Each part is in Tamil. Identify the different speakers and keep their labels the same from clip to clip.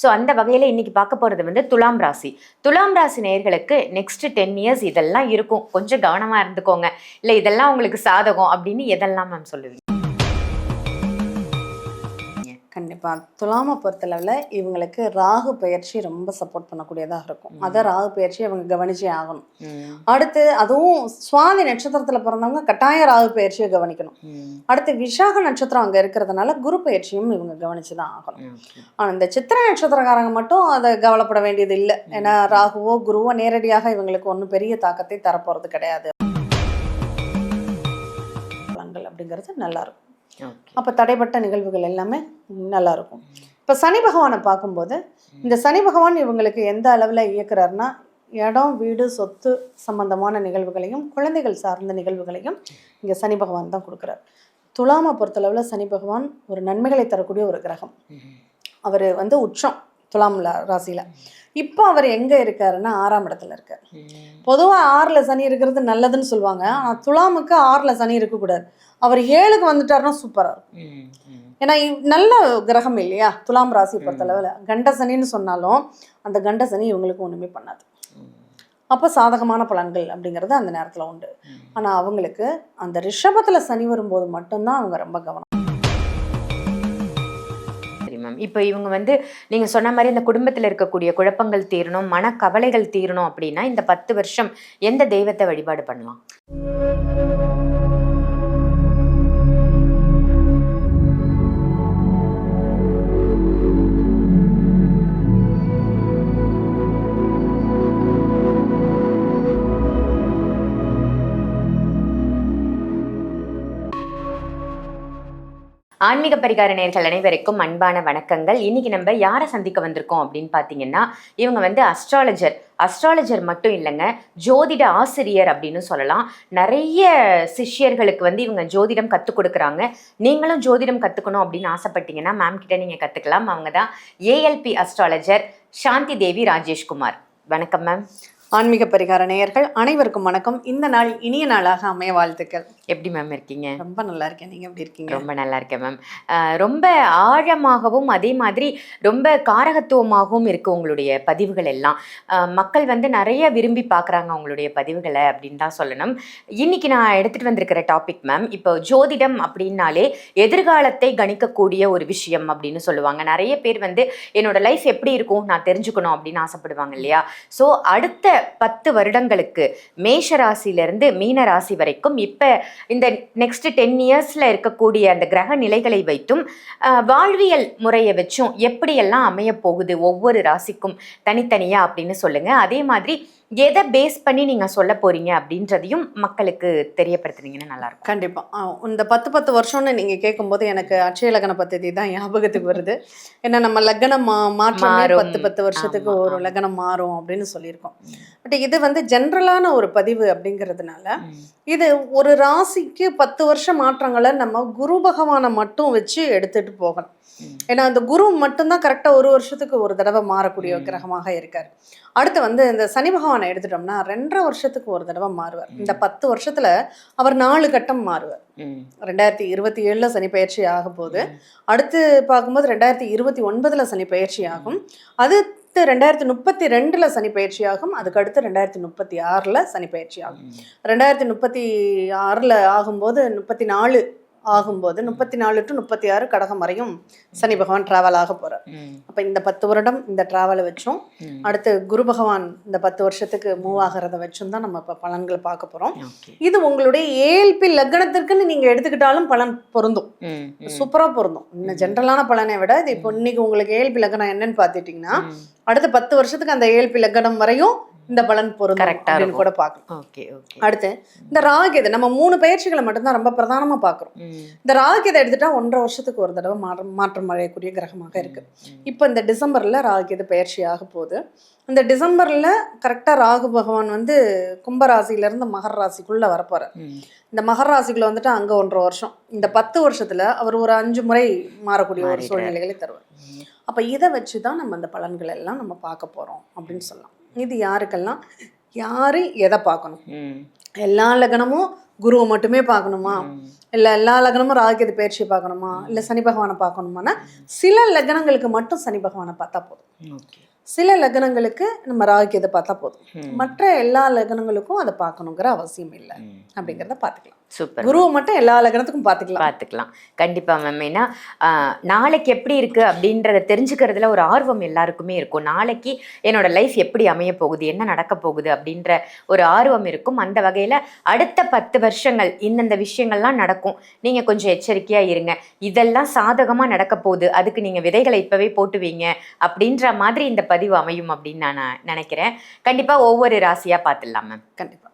Speaker 1: ஸோ அந்த வகையில் இன்னைக்கு பார்க்க போகிறது வந்து துலாம் ராசி. துலாம் ராசி நேயர்களுக்கு நெக்ஸ்ட் 10 இயர்ஸ் இதெல்லாம் இருக்கும், கொஞ்சம் கவனமாக இருந்துக்கோங்க, இல்லை இதெல்லாம் உங்களுக்கு சாதகம் அப்படின்னு எதெல்லாம் மேம் சொல்லுவீங்க?
Speaker 2: கண்டிப்பாக துலாமை பொறுத்தளவில் இவங்களுக்கு ராகு பயிற்சி ரொம்ப சப்போர்ட் பண்ணக்கூடியதாக இருக்கும். அதை ராகு பயிற்சி அவங்க கவனிச்சே ஆகணும். அடுத்து அதுவும் சுவாதி நட்சத்திரத்தில் பிறந்தவங்க கட்டாய ராகு பயிற்சியை கவனிக்கணும். அடுத்து விசாக நட்சத்திரம் அங்கே இருக்கிறதுனால குரு பயிற்சியும் இவங்க கவனிச்சு தான் ஆகணும். ஆனால் இந்த சித்திரை நட்சத்திரக்காரங்க மட்டும் அதை கவலைப்பட வேண்டியது இல்லை. ஏன்னா ராகுவோ குருவோ நேரடியாக இவங்களுக்கு ஒன்றும் பெரிய தாக்கத்தை தரப்போகிறது கிடையாது. பலன்கள் அப்படிங்கிறது நல்லா இருக்கும். அப்போ தடைப்பட்ட நிகழ்வுகள் எல்லாமே நல்லா இருக்கும். இப்போ சனி பகவானை பார்க்கும்போது இந்த சனி பகவான் இவங்களுக்கு எந்த அளவில் இயக்குறாருன்னா, இடம் வீடு சொத்து சம்பந்தமான நிகழ்வுகளையும் குழந்தைகள் சார்ந்த நிகழ்வுகளையும் இங்கே சனி பகவான் தான் கொடுக்குறார். துலாமை பொறுத்தளவில் சனி பகவான் ஒரு நன்மைகளை தரக்கூடிய ஒரு கிரகம். அவர் வந்து உச்சம் துலாம் ராசியில். இப்போ அவர் எங்கே இருக்காருன்னா 6ஆம் இடத்துல இருக்கார். பொதுவாக 6ல் சனி இருக்கிறது நல்லதுன்னு சொல்லுவாங்க. ஆனால் துலாமுக்கு 6ல் சனி இருக்கக்கூடாது. அவர் 7க்கு வந்துட்டாருன்னா சூப்பராக இருக்கும். ஏன்னா நல்ல கிரகம் இல்லையா துலாம் ராசி பொறுத்தளவில். கண்ட சனின்னு சொன்னாலும் அந்த கண்ட சனி இவங்களுக்கு ஒன்றுமே பண்ணாது. அப்போ சாதகமான பலன்கள் அப்படிங்கிறது அந்த நேரத்தில் உண்டு. ஆனால் அவங்களுக்கு அந்த ரிஷபத்தில் சனி வரும்போது மட்டும்தான் அவங்க ரொம்ப கவனம்.
Speaker 1: இப்போ இவங்க வந்து நீங்க சொன்ன மாதிரி இந்த குடும்பத்தில் இருக்கக்கூடிய குழப்பங்கள் தீரணும், மனக்கவலைகள் தீரணும் அப்படின்னா இந்த 10 வருஷம் எந்த தெய்வத்தை வழிபாடு பண்ணலாம்? ஆன்மீக பரிகார நேயர்கள் அனைவருக்கும் அன்பான வணக்கங்கள். இன்னைக்கு நம்ம யாரை சந்திக்க வந்திருக்கோம் அப்படின்னு பார்த்தீங்கன்னா, இவங்க வந்து அஸ்ட்ராலஜர் மட்டும் இல்லைங்க, ஜோதிட ஆசிரியர் அப்படின்னு சொல்லலாம். நிறைய சிஷ்யர்களுக்கு வந்து இவங்க ஜோதிடம் கற்றுக் கொடுக்குறாங்க. நீங்களும் ஜோதிடம் கற்றுக்கணும் அப்படின்னு ஆசைப்பட்டீங்கன்னா மேம் கிட்ட நீங்கள் கற்றுக்கலாம். அவங்க தான் ஏஎல்பி அஸ்ட்ராலஜர் சாந்தி தேவி ராஜேஷ்குமார். வணக்கம் மேம்.
Speaker 2: ஆன்மீக பரிகார நேயர்கள் அனைவருக்கும் வணக்கம். இந்த நாள் இனிய நாளாக அமைய வாழ்த்துக்கள்.
Speaker 1: எப்படி மேம் இருக்கீங்க?
Speaker 2: ரொம்ப நல்லா இருக்கேன். நீங்கள் எப்படி இருக்கீங்க?
Speaker 1: ரொம்ப நல்லா இருக்கேன் மேம். ரொம்ப ஆழமாகவும் அதே மாதிரி ரொம்ப காரகத்துவமாகவும் இருக்குது உங்களுடைய பதிவுகள் எல்லாம். மக்கள் வந்து நிறைய விரும்பி பார்க்குறாங்க உங்களுடைய பதிவுகளை அப்படின்னு தான் சொல்லணும். இன்னைக்கு நான் எடுத்துகிட்டு வந்திருக்கிற டாபிக் மேம், இப்போ ஜோதிடம் அப்படின்னாலே எதிர்காலத்தை கணிக்கக்கூடிய ஒரு விஷயம் அப்படின்னு சொல்லுவாங்க. நிறைய பேர் வந்து என்னோட லைஃப் எப்படி இருக்கும் நான் தெரிஞ்சுக்கணும் அப்படின்னு ஆசைப்படுவாங்க இல்லையா? ஸோ அடுத்த 10 வருடங்களுக்கு மேஷ ராசியிலிருந்து மீன ராசி வரைக்கும் இப்போ இந்த நெக்ஸ்ட் 10 இயர்ஸ்ல இருக்கக்கூடிய அந்த கிரக நிலைகளை வைத்தும் வாழ்வியல் முறையை வச்சும் எப்படியெல்லாம் அமைய போகுது ஒவ்வொரு ராசிக்கும் தனித்தனியா அப்படின்னு சொல்லுங்க. அதே மாதிரி எதை பேஸ் பண்ணி நீங்க சொல்ல போறீங்க அப்படின்றதையும் மக்களுக்கு தெரியப்படுத்துனீங்கன்னா நல்லா இருக்கும்.
Speaker 2: கண்டிப்பா. இந்த 10 வருஷம்னு நீங்க கேட்கும்போது எனக்கு அட்சய லக்ன பദ്ധதி தான் ஞாபகத்துக்கு வருது. ஏன்னா நம்ம லக்னம் மாற்றமே 10 வருஷத்துக்கு ஒரு லக்னம் மாறும் அப்படின்னு சொல்லியிருக்கோம். பட் இது வந்து ஜென்ரலான ஒரு பதிவு அப்படிங்கிறதுனால இது ஒரு ராசிக்கு 10 வருஷம் மாற்றங்களை நம்ம குரு பகவானை மட்டும் வச்சு எடுத்துட்டு போகணும். ஏன்னா அந்த குரு மட்டும்தான் கரெக்டாக ஒரு வருஷத்துக்கு ஒரு தடவை மாறக்கூடிய கிரகமாக இருக்கார். அடுத்து வந்து இந்த சனி பகவானை எடுத்துட்டோம்னா 2.5 வருஷத்துக்கு ஒரு தடவை மாறுவார். இந்த 10 வருஷத்துல அவர் 4 கட்டம் மாறுவார். 2027ல சனி பயிற்சி ஆகும் போது, அடுத்து பார்க்கும்போது 2029ல சனி பயிற்சி ஆகும், அது 2032ல சனி பயிற்சி ஆகும், அதுக்கு அடுத்து 2036ல சனி பயிற்சி ஆகும். 2036ல ஆகும்போது 34 ஆகும்போது 34 to 36 கடகம் வரையும் சனி பகவான் டிராவல் ஆக போறார். அப்ப இந்த 10 வருடம் இந்த டிராவலை வச்சும் அடுத்து குரு பகவான் இந்த 10 வருஷத்துக்கு மூவ் ஆகிறத வச்சும் தான் நம்ம இப்ப பலன்களை பார்க்க போறோம். இது உங்களுடைய ஏஎல்பி லக்னத்திற்குன்னு நீங்க எடுத்துக்கிட்டாலும் பலன் பொருந்தும், சூப்பரா பொருந்தும். இன்னும் ஜென்ரலான பலனை விட இது இப்போ இன்னைக்கு உங்களுக்கு ஏஎல்பி லக்னம் என்னன்னு பாத்துட்டீங்கன்னா அடுத்த 10 வருஷத்துக்கு அந்த ஏஎல்பி லக்னம் வரையும் இந்த பலன் பொருந்தும் கூட பார்க்கலாம். அடுத்து இந்த ராகுகேது நம்ம 3 பயிற்சிகளை மட்டும்தான் ரொம்ப பிரதானமா பார்க்குறோம். இந்த ராகுகேதை எடுத்துட்டா 1.5 வருஷத்துக்கு ஒரு தடவை மாற்றம் அடையக்கூடிய கிரகமாக இருக்கு. இப்போ இந்த டிசம்பர்ல ராகுகேது பயிற்சி ஆக போகுது. இந்த டிசம்பர்ல கரெக்டா ராகு பகவான் வந்து கும்பராசியிலிருந்து மகர ராசிக்குள்ள வரப்போறார். இந்த மகர ராசிக்குள்ள வந்துட்டு அங்க 1.5 வருஷம், இந்த 10 வருஷத்துல அவர் ஒரு 5 முறை மாறக்கூடிய ஒரு சூழ்நிலைகளை தருவார். அப்ப இதை வச்சுதான் நம்ம அந்த பலன்கள் எல்லாம் நம்ம பார்க்க போறோம் அப்படின்னு சொல்லலாம். இது யாருக்கெல்லாம் யாரு எதை பார்க்கணும்? எல்லா லக்னமும் குருவை மட்டுமே பார்க்கணுமா, இல்லை எல்லா லக்னமும் ராகுகேது பயிற்சியை பார்க்கணுமா, இல்லை சனி பகவானை பார்க்கணுமானா சில லக்னங்களுக்கு மட்டும் சனி பகவானை பார்த்தா போதும். சில லக்னங்களுக்கு நம்ம ராகுகேது பார்த்தா போதும். மற்ற எல்லா லக்னங்களுக்கும் அதை பார்க்கணுங்கிற அவசியம் இல்லை அப்படிங்கிறத பார்த்துக்கலாம்.
Speaker 1: சூப்பர்.
Speaker 2: குருவை மட்டும் எல்லா லக்னத்துக்கும்
Speaker 1: பார்த்துக்கலாம். கண்டிப்பா மேம். ஏன்னா நாளைக்கு எப்படி இருக்கு அப்படின்றத தெரிஞ்சுக்கிறதுல ஒரு ஆர்வம் எல்லாருக்குமே இருக்கும். நாளைக்கு என்னோட லைஃப் எப்படி அமைய போகுது, என்ன நடக்க போகுது அப்படின்ற ஒரு ஆர்வம் இருக்கும். அந்த வகையில அடுத்த 10 வருஷங்கள் இந்தந்த விஷயங்கள்லாம் நடக்கும், நீங்க கொஞ்சம் எச்சரிக்கையா இருங்க, இதெல்லாம் சாதகமா நடக்க போகுது, அதுக்கு நீங்க விதைகளை இப்பவே போட்டுவீங்க அப்படின்ற மாதிரி இந்த பதிவு அமையும் அப்படின்னு நான் நினைக்கிறேன். கண்டிப்பா ஒவ்வொரு ராசியா பார்த்துடலாம் மேம்.
Speaker 2: கண்டிப்பா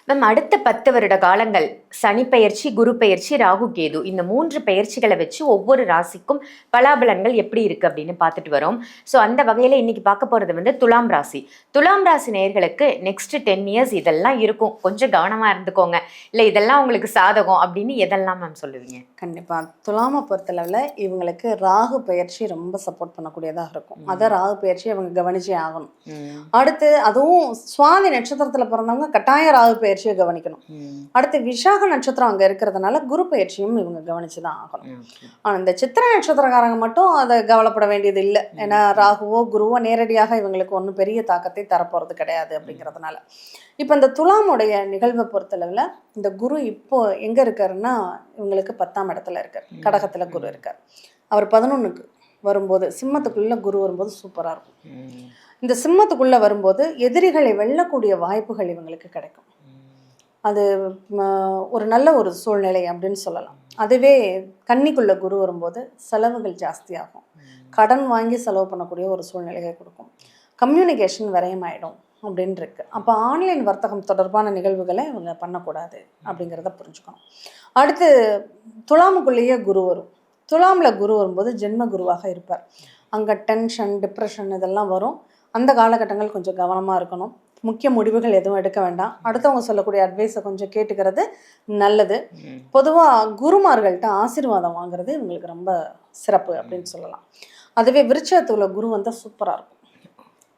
Speaker 1: மேம், அடுத்த 10 வருட காலங்கள் சனி பெயர்ச்சி, குரு பெயர்ச்சி, ராகு கேது, இந்த 3 பெயர்ச்சிகளை வச்சு ஒவ்வொரு ராசிக்கும் பலாபலன்கள் எப்படி இருக்கு அப்படின்னு பார்த்துட்டு வரோம். ஸோ அந்த வகையில இன்னைக்கு பார்க்க போறது வந்து துலாம் ராசி. துலாம் ராசி நேயர்களுக்கு நெக்ஸ்ட் 10 இயர்ஸ் இதெல்லாம் இருக்கும், கொஞ்சம் கவனமா இருந்துக்கோங்க, இல்லை இதெல்லாம் உங்களுக்கு சாதகம் அப்படின்னு எதெல்லாம் மேம் சொல்லுவீங்க?
Speaker 2: கண்டிப்பா துலாமை பொறுத்தளவில் இவங்களுக்கு ராகு பயிற்சி ரொம்ப சப்போர்ட் பண்ணக்கூடியதாக இருக்கும். அதை ராகு பயிற்சி இவங்க கவனிச்சே ஆகணும். அடுத்து அதுவும் சுவாதி நட்சத்திரத்துல பிறந்தவங்க கட்டாய ராகு பயிற்சியை கவனிக்கணும். அடுத்து விசாக நட்சத்திரம் அங்க இருக்கிறதுனால குரு பயிற்சியும் இவங்க கவனிச்சுதான் ஆகணும். ஆனா இந்த சித்திரை நட்சத்திரக்காரங்க மட்டும் அதை கவலைப்பட வேண்டியது இல்லை. ஏன்னா ராகுவோ குருவோ நேரடியாக இவங்களுக்கு ஒன்றும் பெரிய தாக்கத்தை தரப்போறது கிடையாது அப்படிங்கிறதுனால. இப்போ இந்த துலாமுடைய நிகழ்வை பொறுத்தளவில் இந்த குரு இப்போ எங்க இருக்காருன்னா இவங்களுக்கு 10ஆம் இடத்துல இருக்கார், கடகத்துல குரு இருக்கார். அவர் 11க்கு வரும்போது சிம்மத்துக்குள்ள குரு வரும்போது சூப்பரா இருக்கும். இந்த சிம்மத்துக்குள்ள வரும்போது எதிரிகளை வெல்லக்கூடிய வாய்ப்புகள் இவங்களுக்கு கிடைக்கும். அது ஒரு நல்ல ஒரு சூழ்நிலை அப்படின்னு சொல்லலாம். அதுவே கன்னிக்குள்ள குரு வரும்போது செலவுகள் ஜாஸ்தியாகும், கடன் வாங்கி செலவு பண்ணக்கூடிய ஒரு சூழ்நிலையை கொடுக்கும், கம்யூனிகேஷன் விரயமாயிடும் அப்படின்னு இருக்கு. அப்போ ஆன்லைன் வர்த்தகம் தொடர்பான நிகழ்வுகளை இவங்க பண்ணக்கூடாது அப்படிங்கிறத புரிஞ்சுக்கணும். அடுத்து துலாமுக்குள்ளேயே குரு வரும். துலாமில் குரு வரும்போது ஜென்ம குருவாக இருப்பார். அங்கே டென்ஷன், டிப்ரெஷன் இதெல்லாம் வரும். அந்த காலகட்டங்கள் கொஞ்சம் கவனமாக இருக்கணும். முக்கிய முடிவுகள் எதுவும் எடுக்க வேண்டாம். அடுத்தவங்க சொல்லக்கூடிய அட்வைஸை கொஞ்சம் கேட்டுக்கிறது நல்லது. பொதுவாக குருமார்கள்ட்ட ஆசீர்வாதம் வாங்குறது இவங்களுக்கு ரொம்ப சிறப்பு அப்படின்னு சொல்லலாம். அதுவே விருட்சத்துல குரு வந்தால் சூப்பராக இருக்கும்,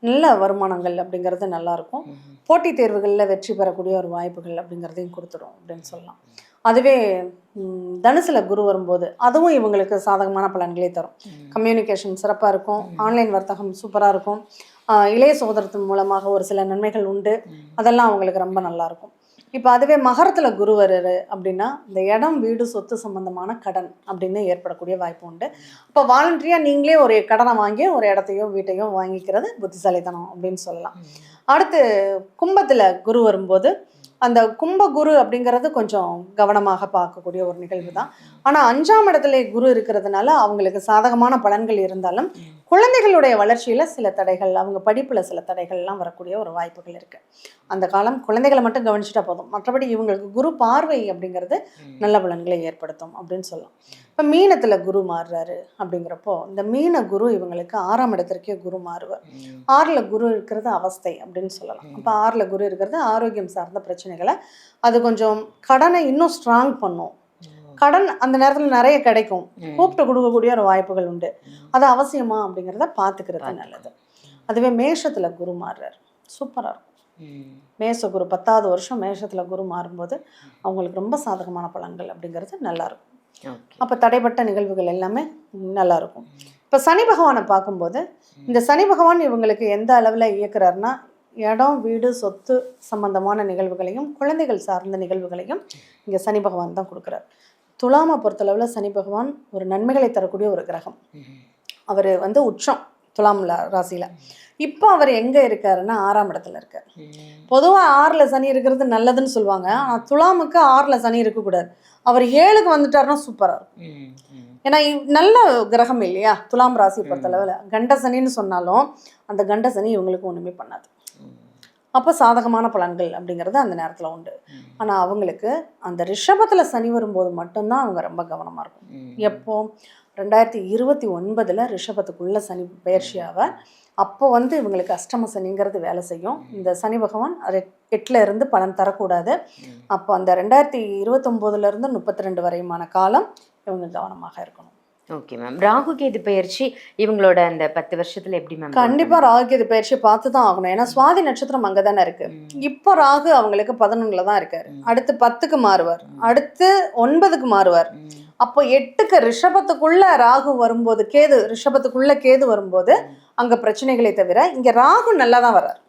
Speaker 2: நல்ல வருமானங்கள் அப்படிங்கிறது நல்லாயிருக்கும். போட்டித் தேர்வுகளில் வெற்றி பெறக்கூடிய ஒரு வாய்ப்புகள் அப்படிங்கிறதையும் கொடுத்துடும் அப்படின்னு சொல்லலாம். அதுவே தனுசுல குரு வரும்போது அதுவும் இவங்களுக்கு சாதகமான பலன்களே தரும். கம்யூனிகேஷன் சிறப்பாக இருக்கும், ஆன்லைன் வர்த்தகம் சூப்பராக இருக்கும், இளைய சகோதரத்தின் மூலமாக ஒரு சில நன்மைகள் உண்டு, அதெல்லாம் அவங்களுக்கு ரொம்ப நல்லாயிருக்கும். இப்போ அதுவே மகரத்தில் குரு வருது அப்படின்னா இந்த இடம், வீடு, சொத்து சம்பந்தமான கடன் அப்படின்னு ஏற்படக்கூடிய வாய்ப்பு உண்டு. இப்போ வாலண்டரியாக நீங்களே ஒரு கடனை வாங்கி ஒரு இடத்தையோ வீட்டையோ வாங்கிக்கிறது புத்திசாலித்தனம் அப்படின்னு சொல்லலாம். அடுத்து கும்பத்தில் குரு வரும்போது அந்த கும்ப குரு அப்படிங்கிறது கொஞ்சம் கவனமாக பார்க்கக்கூடிய ஒரு நிகழ்வு தான். ஆனால் 5ஆம் இடத்துல குரு இருக்கிறதுனால அவங்களுக்கு சாதகமான பலன்கள் இருந்தாலும் குழந்தைகளுடைய வளர்ச்சியில் சில தடைகள், அவங்க படிப்பில் சில தடைகள்லாம் வரக்கூடிய ஒரு வாய்ப்புகள் இருக்குது. அந்த காலம் குழந்தைகளை மட்டும் கவனிச்சுட்டா போதும், மற்றபடி இவங்களுக்கு குரு பார்வை அப்படிங்கிறது நல்ல பலன்களை ஏற்படுத்தும் அப்படின்னு சொல்லலாம். இப்போ மீனத்தில் குரு மாறுறாரு அப்படிங்கிறப்போ இந்த மீன குரு இவங்களுக்கு 6ஆம் இடத்திற்கே குரு மாறுவார். 6ல் குரு இருக்கிறது அவஸ்தை அப்படின்னு சொல்லலாம். அப்போ 6ல் குரு இருக்கிறது ஆரோக்கியம் சார்ந்த பிரச்சனைகளை, அது கொஞ்சம் கடனை இன்னும் ஸ்ட்ராங் பண்ணும். கடன் அந்த நேரத்தில் நிறைய கிடைக்கும், கூப்பிட்டு கொடுக்கக்கூடிய ஒரு வாய்ப்புகள் உண்டு. அது அவசியமா அப்படிங்கிறத பார்த்துக்கிறது நல்லது. அதுவே மேஷத்தில் குரு மாறுறாரு, சூப்பராக இருக்கும். மேஷ குரு 10வது வருஷம் மேஷத்தில் குரு மாறும்போது அவங்களுக்கு ரொம்ப சாதகமான பலன்கள் அப்படிங்கிறது நல்லாயிருக்கும். அப்போ தடைப்பட்ட நிகழ்வுகள் எல்லாமே நல்லாயிருக்கும். இப்போ சனி பகவானை பார்க்கும்போது இந்த சனி பகவான் இவங்களுக்கு எந்த அளவில் இயக்குறாருன்னா இடம், வீடு, சொத்து சம்பந்தமான நிகழ்வுகளையும் குழந்தைகள் சார்ந்த நிகழ்வுகளையும் இங்கே சனி பகவான் தான் கொடுக்குறார். துலாமை பொறுத்தளவில் சனி பகவான் ஒரு நன்மைகளை தரக்கூடிய ஒரு கிரகம். அவர் உச்சம் துலாம் ராசியில். இப்போ அவர் எங்கே இருக்காருன்னா 6ஆம் இடத்துல இருக்கார். பொதுவாக 6ல் சனி இருக்கிறது நல்லதுன்னு சொல்லுவாங்க. ஆனால் துலாமுக்கு 6ல் சனி இருக்கக்கூடாது. அவர் 7க்கு வந்துட்டாருன்னா சூப்பராக இருக்கும். ஏன்னா நல்ல கிரகம் இல்லையா துலாம் ராசி பொறுத்தளவில். கண்ட சனின்னு சொன்னாலும் அந்த கண்ட சனி இவங்களுக்கு ஒன்றுமே பண்ணாது. அப்போ சாதகமான பலன்கள் அப்படிங்கிறது அந்த நேரத்தில் உண்டு. ஆனால் அவங்களுக்கு அந்த ரிஷபத்தில் சனி வரும்போது மட்டும்தான் அவங்க ரொம்ப கவனமாக இருக்கும். எப்போ 2029 ரிஷபத்துக்குள்ள சனி பயிற்சியாக அப்போ இவங்களுக்கு அஷ்டம சனிங்கிறது வேலை செய்யும். இந்த சனி பகவான் 8ல் இருந்து பலன் தரக்கூடாது. அப்போ அந்த 2029 32 வரையுமான காலம் இவங்க கவனமாக இருக்கணும்.
Speaker 1: Okay ma'am. ராகு கேது பெயர்ச்சி இவங்களோட அந்த 10 வருஷத்துல எப்படி மேம்?
Speaker 2: கண்டிப்பா ராகு இது பயிற்சி பார்த்து தான் ஆகணும். ஏன்னா சுவாதி நட்சத்திரம் அங்கதானே இருக்கு. இப்போ ராகு அவங்களுக்கு 11ல தான் இருக்காரு. அடுத்து 10க்கு மாறுவார், அடுத்து 9க்கு மாறுவார். அப்போ 8க்கு ரிஷபத்துக்குள்ள ராகு வரும்போது, ரிஷபத்துக்குள்ள கேது வரும்போது அங்க பிரச்சனைகளை தவிர இங்க ராகு நல்லா தான் வர்றாரு.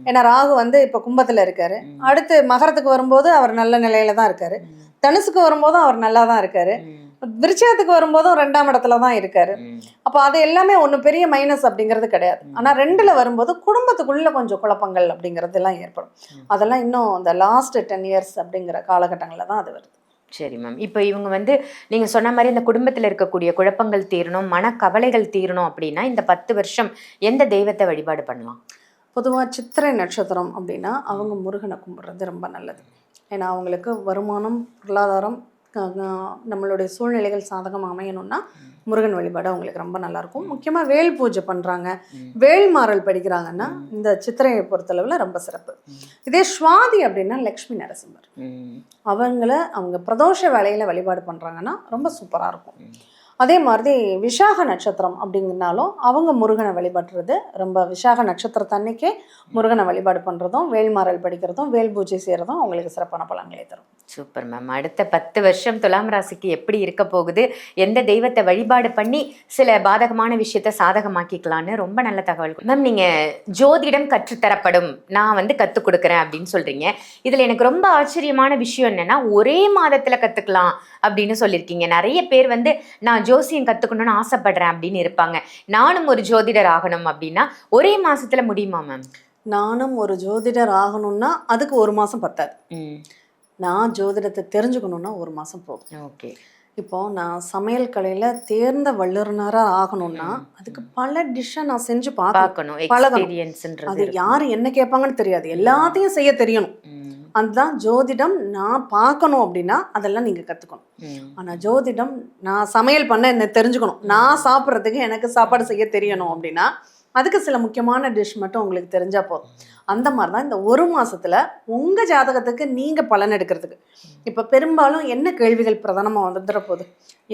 Speaker 2: ஏன்னா ராகு வந்து இப்ப கும்பத்துல இருக்காரு. அடுத்து மகரத்துக்கு வரும்போது அவர் நல்ல நிலையில தான் இருக்காரு. தனுசுக்கு வரும்போதும் அவர் நல்லா தான் இருக்காரு. விருச்சிகத்துக்கு வரும்போதும் 2ஆம் இடத்துல தான் இருக்காரு. அப்ப அது எல்லாமே ஒன்றும் பெரிய மைனஸ் அப்படிங்கிறது கிடையாது. ஆனா 2ல வரும்போது குடும்பத்துக்குள்ள கொஞ்சம் குழப்பங்கள் அப்படிங்கிறது எல்லாம் ஏற்படும். அதெல்லாம் இன்னும் இந்த லாஸ்ட் 10 இயர்ஸ் அப்படிங்கிற காலகட்டங்கள்ல தான் அது வருது.
Speaker 1: சரி மேம். இப்போ இவங்க வந்து நீங்க சொன்ன மாதிரி இந்த குடும்பத்தில் இருக்கக்கூடிய குழப்பங்கள் தீரணும், மனக்கவலைகள் தீரணும் அப்படின்னா இந்த 10 வருஷம் எந்த தெய்வத்தை வழிபாடு பண்ணலாம்?
Speaker 2: பொதுவாக சித்திரை நட்சத்திரம் அப்படின்னா அவங்க முருகனை கும்பிட்றது ரொம்ப நல்லது. ஏன்னா அவங்களுக்கு வருமானம், பொருளாதாரம், நம்மளுடைய சூழ்நிலைகள் சாதகம் அமையணும்னா முருகன் வழிபாடு அவங்களுக்கு ரொம்ப நல்லாயிருக்கும். முக்கியமாக வேல் பூஜை பண்ணுறாங்க, வேல்மாறல் படிக்கிறாங்கன்னா இந்த சித்திரையை பொறுத்தளவில் ரொம்ப சிறப்பு. இதே சுவாதி அப்படின்னா லக்ஷ்மி நரசிம்மர், அவங்க பிரதோஷ வேலையில் வழிபாடு பண்ணுறாங்கன்னா ரொம்ப சூப்பராக இருக்கும். அதே மாதிரி விசாக நட்சத்திரம் அப்படிங்கனாலும் அவங்க முருகனை வழிபடுறது ரொம்ப, விசாக நட்சத்திரத்தன்னைக்கே முருகனை வழிபாடு பண்ணுறதும் வேல்மாறல் படிக்கிறதும் வேல் பூஜை செய்கிறதும் அவங்களுக்கு சிறப்பான பலன்களை தரும்.
Speaker 1: Super ma'am. அடுத்த 10 வருஷம் துலாம் ராசிக்கு எப்படி இருக்க போகுது, எந்த தெய்வத்தை வழிபாடு பண்ணி சில பாதகமான விஷயத்த சாதகமாக்கிக்கலான்னு ரொம்ப நல்ல தகவல் மேம். நீங்கள் ஜோதிடம் கற்றுத்தரப்படும், நான் வந்து கற்றுக் கொடுக்குறேன் அப்படின்னு சொல்கிறீங்க. இதில் எனக்கு ரொம்ப ஆச்சரியமான விஷயம் என்னென்னா ஒரே மாதத்தில் கற்றுக்கலாம் அப்படின்னு சொல்லியிருக்கீங்க. நிறைய பேர் வந்து நான் ஜோசியம் கற்றுக்கணும்னு ஆசைப்படுறேன் அப்படின்னு இருப்பாங்க. நானும் ஒரு ஜோதிடர் ஆகணும் அப்படின்னா ஒரே மாதத்தில் முடியுமா மேம்?
Speaker 2: நானும் ஒரு ஜோதிடர் ஆகணும்னா அதுக்கு 1 மாதம் பத்தாது. நான் ஜோதிடத்தை தெரிஞ்சுக்கணுன்னா 1 மாதம் போகும்.
Speaker 1: ஓகே.
Speaker 2: இப்போ நான் சமையல் கலையில் தேர்ந்த வல்லுநராக ஆகணும்னா அதுக்கு பல டிஷ்ஷை நான் செஞ்சு பார்க்கணும், பழகணும். அது யார் என்ன கேட்பாங்கன்னு தெரியாது, எல்லாத்தையும் செய்ய தெரியணும். அதுதான் ஜோதிடம். நான் பார்க்கணும் அப்படின்னா அதெல்லாம் நீங்கள் கற்றுக்கணும். ஆனால் ஜோதிடம் நான் சமையல் பண்ண என்ன தெரிஞ்சுக்கணும், நான் சாப்பிட்றதுக்கு எனக்கு சாப்பாடு செய்ய தெரியணும் அப்படின்னா அதுக்கு சில முக்கியமான டிஷ் மட்டும் உங்களுக்கு தெரிஞ்சால் போதும். அந்த மாதிரி தான் இந்த 1 மாதத்தில் உங்கள் ஜாதகத்துக்கு நீங்கள் பலன் எடுக்கிறதுக்கு. இப்போ பெரும்பாலும் என்ன கேள்விகள் பிரதானமாக வந்துடுற போகுது,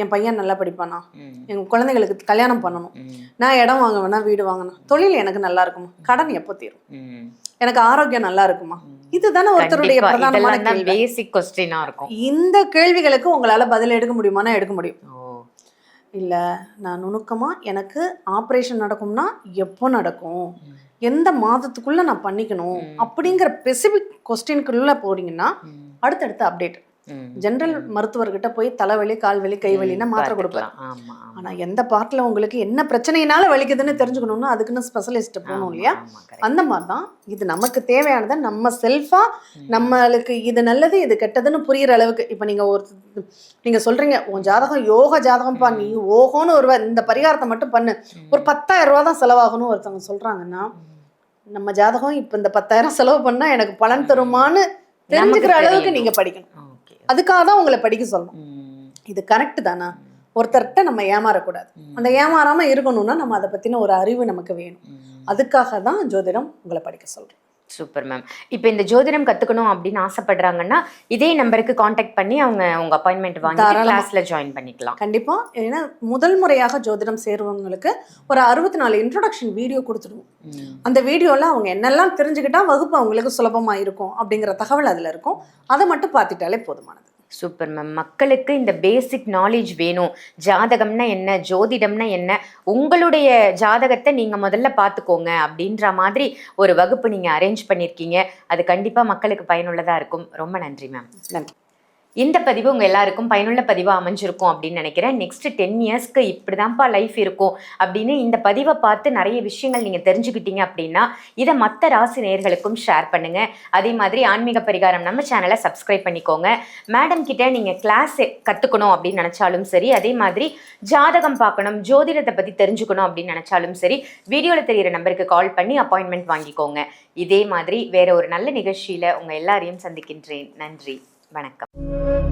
Speaker 2: என் பையன் நல்லா படிப்பானா, எங்கள் குழந்தைகளுக்கு கல்யாணம் பண்ணணும், நான் இடம் வாங்க வேணா, வீடு வாங்கணும், தொழில் எனக்கு நல்லா இருக்குமா, கடன் எப்போ தீரும், எனக்கு ஆரோக்கியம் நல்லா இருக்குமா, இதுதானே ஒருத்தருடைய பிரதானமான கேள்வி. இந்த கேள்விகளுக்கு உங்களால் பதில் எடுக்க முடியுமானா எடுக்க முடியும். இல்லை நான் நுணுக்கமாக எனக்கு ஆப்ரேஷன் நடக்கும்னா எப்போ நடக்கும், எந்த மாதத்துக்குள்ளே நான் பண்ணிக்கணும் அப்படிங்கிற ஸ்பெசிஃபிக் கொஸ்டின்குள்ளே போறீங்கன்னா அடுத்தடுத்த அப்டேட். ஜென்ரல் மருத்துவர்கிட்ட போய் தலைவலி, கால்வலி, கைவலின்னா மாத்திரை கொடுப்பாரு. ஆனால் எந்த பார்ட்டில் உங்களுக்கு என்ன பிரச்சனையினால வலிக்குதுன்னு தெரிஞ்சுக்கணும்னா அதுக்குன்னு ஸ்பெஷலிஸ்ட் போகணும் இல்லையா? அந்த மாதிரி தான் இது நமக்கு தேவையானதை நம்ம செல்ஃபாக நம்மளுக்கு இது நல்லது இது கெட்டதுன்னு புரிகிற அளவுக்கு. இப்போ நீங்கள் சொல்கிறீங்க உன் ஜாதகம் யோக ஜாதகம்ப்பா, நீ ஓகோன்னு இந்த பரிகாரத்தை மட்டும் பண்ணு, ஒரு 10,000 ரூபா தான் செலவாகணும் ஒருத்தவங்க சொல்கிறாங்கன்னா நம்ம ஜாதகம் இப்போ இந்த 10,000 செலவு பண்ணால் எனக்கு பலன் தருமான்னு தெரிஞ்சுக்கிற அளவுக்கு நீங்கள் படிக்கணும். அதுக்காக தான் உங்களை படிக்க சொல்லணும். இது கரெக்ட் தானா? ஒருத்தர்கிட்ட நம்ம ஏமாறக்கூடாது. அந்த ஏமாறாமல் இருக்கணும்னா நம்ம அதை பற்றின ஒரு அறிவு நமக்கு வேணும். அதுக்காக தான் ஜோதிடம் உங்களை படிக்க சொல்கிறேன்.
Speaker 1: Super ma'am. இப்போ இந்த ஜோதிடம் கற்றுக்கணும் அப்படின்னு ஆசைப்படுறாங்கன்னா இதே நம்பருக்கு காண்டாக்ட் பண்ணி உங்க அப்பாயின்மெண்ட் வாங்கி கிளாஸ்ல ஜாயின் பண்ணிக்கலாம்.
Speaker 2: கண்டிப்பா. ஏன்னா முதல் முறையாக ஜோதிடம் சேருவவங்களுக்கு ஒரு 64 இன்ட்ரோடக்ஷன் வீடியோ கொடுத்துடுவோம். அந்த வீடியோல அவங்க என்னெல்லாம் தெரிஞ்சுக்கிட்டா வகுப்பு அவங்களுக்கு சுலபமா இருக்கும் அப்படிங்கிற தகவல் அதுல இருக்கும். அதை மட்டும் பார்த்துட்டாலே போதுமானது.
Speaker 1: Super ma'am. மக்களுக்கு இந்த பேசிக் நாலேஜ் வேணும். ஜாதகம்னா என்ன, ஜோதிடம்னா என்ன, உங்களுடைய ஜாதகத்தை நீங்கள் முதல்ல பார்த்துக்கோங்க அப்படின்ற மாதிரி ஒரு வகுப்பு நீங்கள் அரேஞ்ச் பண்ணியிருக்கீங்க. அது கண்டிப்பாக மக்களுக்கு பயனுள்ளதாக இருக்கும். ரொம்ப நன்றி மேம்.
Speaker 2: நன்றி.
Speaker 1: இந்த பதிவு உங்கள் எல்லாருக்கும் பயனுள்ள பதிவாக அமைஞ்சிருக்கும் அப்படின்னு நினைக்கிறேன். நெக்ஸ்ட் 10 இயர்ஸ்க்கு இப்படி தான்ப்பா லைஃப் இருக்கும் அப்படின்னு இந்த பதிவை பார்த்து நிறைய விஷயங்கள் நீங்கள் தெரிஞ்சுக்கிட்டீங்க அப்படின்னா இதை மற்ற ராசி நேயர்களுக்கும் ஷேர் பண்ணுங்கள். அதே மாதிரி ஆன்மீக பரிகாரம் நம்ம சேனலை சப்ஸ்கிரைப் பண்ணிக்கோங்க. மேடம் கிட்ட நீங்கள் கிளாஸ் கற்றுக்கணும் அப்படின்னு நினச்சாலும் சரி, அதே மாதிரி ஜாதகம் பார்க்கணும், ஜோதிடத்தை பற்றி தெரிஞ்சுக்கணும் அப்படின்னு நினச்சாலும் சரி, வீடியோவில் தெரிகிற நம்பருக்கு கால் பண்ணி அப்பாயின்மெண்ட் வாங்கிக்கோங்க. இதே மாதிரி வேற ஒரு நல்ல நிகழ்ச்சியில் உங்கள் எல்லாரையும் சந்திக்கின்றேன். நன்றி, வணக்கம்.